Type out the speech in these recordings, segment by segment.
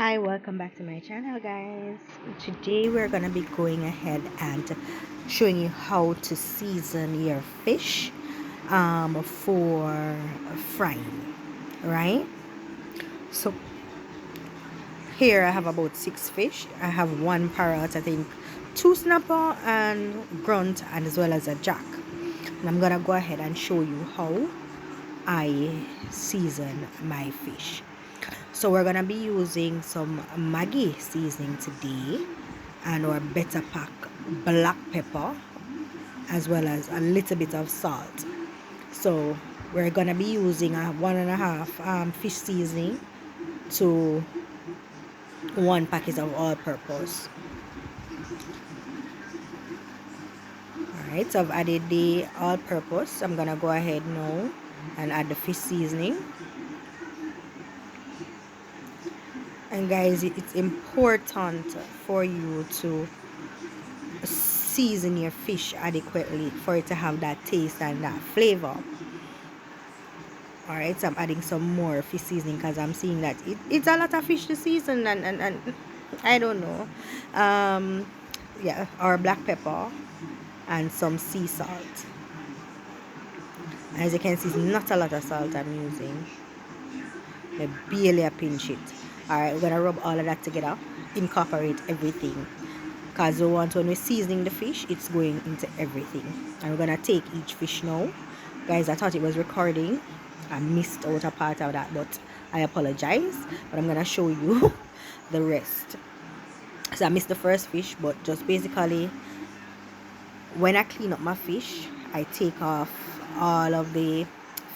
Hi, welcome back to my channel, guys. Today we're gonna be going ahead and showing you how to season your fish for frying, right? So here I have about 6 fish. I have one parrot, I think 2 snapper and grunt, and as well as a jack. And I'm gonna go ahead and show you how I season my fish. So we're gonna be using some Maggi seasoning today, and our better pack black pepper, as well as a little bit of salt. So we're gonna be using a 1.5 fish seasoning to 1 packet of all-purpose. Alright, so I've added the all-purpose. I'm gonna go ahead now and add the fish seasoning. And guys, it's important for you to season your fish adequately for it to have that taste and that flavor. Alright, so I'm adding some more fish seasoning because I'm seeing that it's a lot of fish to season, and I don't know. Yeah, our black pepper and some sea salt. As you can see, it's not a lot of salt I'm using. I barely pinch it. Alright, we're gonna rub all of that together, incorporate everything, because we want, when we're seasoning the fish, it's going into everything. And we're gonna take each fish now. Guys, I thought it was recording. I missed out a part of that, but I apologize. But I'm gonna show you the rest. So I missed the first fish, but just basically, when I clean up my fish, I take off all of the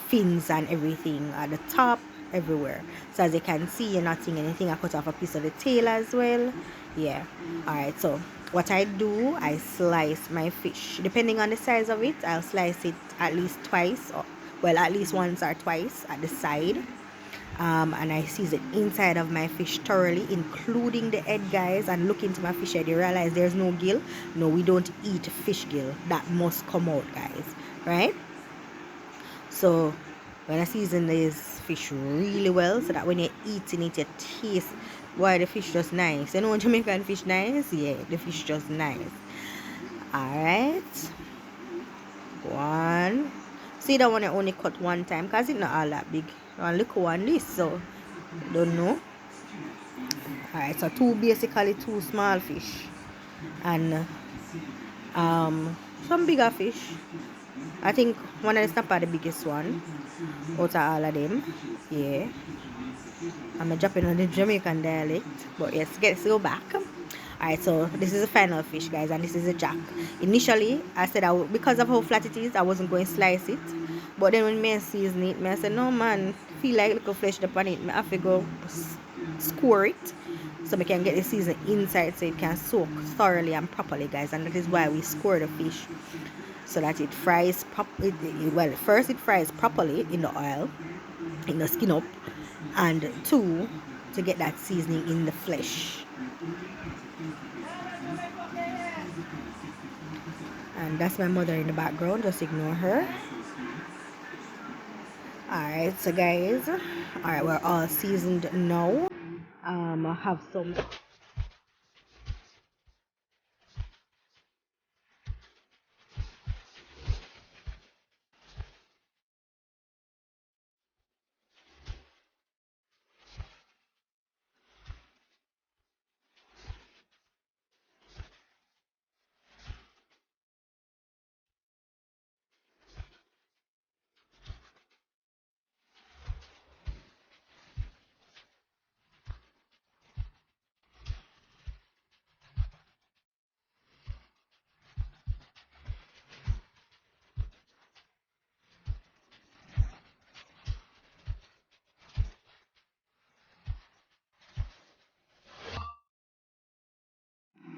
fins and everything at the top, everywhere. So as you can see, you're not seeing anything. I cut off a piece of the tail as well. Yeah. Alright, so what I do, I slice my fish. Depending on the size of it, I'll slice it at least twice, or well, at least once or twice at the side. And I season inside of my fish thoroughly, including the head, guys. And look into my fish head, you realize there's no gill. No, we don't eat fish gill. That must come out, guys, right? So when I season this fish really well, so that when you're eating it, you taste, why the fish just nice. You know, Jamaican fish nice? Yeah, the fish just nice. Alright, one. See, that one I only cut one time because it's not all that big. One little one this, so don't know. Alright, so basically two small fish and some bigger fish. I think one of the snapper the biggest one out of all of them. Yeah, I'm dropping on the Jamaican dialect, but yes, let's go back. Alright, so this is the final fish, guys, and this is a jack. Initially, I said because of how flat it is, I wasn't going to slice it. But then when I season it, I said, no man, feel like little flesh upon it. I have to go score it so we can get the season inside so it can soak thoroughly and properly, guys. And that is why we score the fish, so that it fries well, first it fries properly in the oil, in the skin up, and 2, to get that seasoning in the flesh. And that's my mother in the background, just ignore her. Alright, so guys, alright, we're all seasoned now. I have some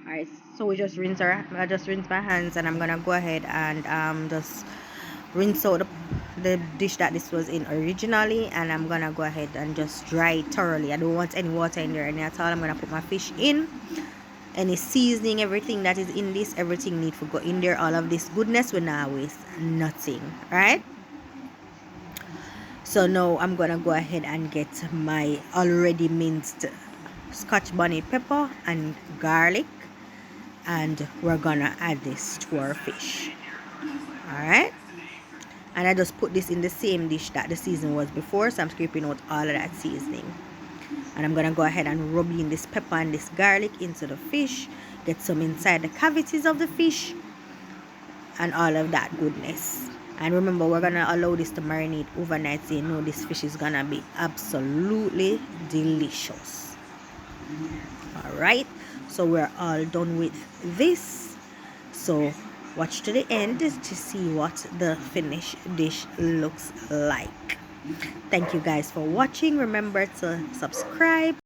Alright, so we just rinse I just rinse my hands, and I'm gonna go ahead and just rinse out the dish that this was in originally, and I'm gonna go ahead and just dry it thoroughly. I don't want any water in there any at all. I'm gonna put my fish in, any seasoning, everything that is in this, everything need to go in there. All of this goodness will not waste nothing, right? So now I'm gonna go ahead and get my already minced scotch bonnet pepper and garlic, and we're gonna add this to our fish. All right, and I just put this in the same dish that the seasoning was before, so I'm scraping out all of that seasoning, and I'm gonna go ahead and rub in this pepper and this garlic into the fish, get some inside the cavities of the fish and all of that goodness. And remember, we're gonna allow this to marinate overnight, so you know this fish is gonna be absolutely delicious. All right, so we're all done with this, so watch to the end to see what the finished dish looks like. Thank you guys for watching. Remember to subscribe.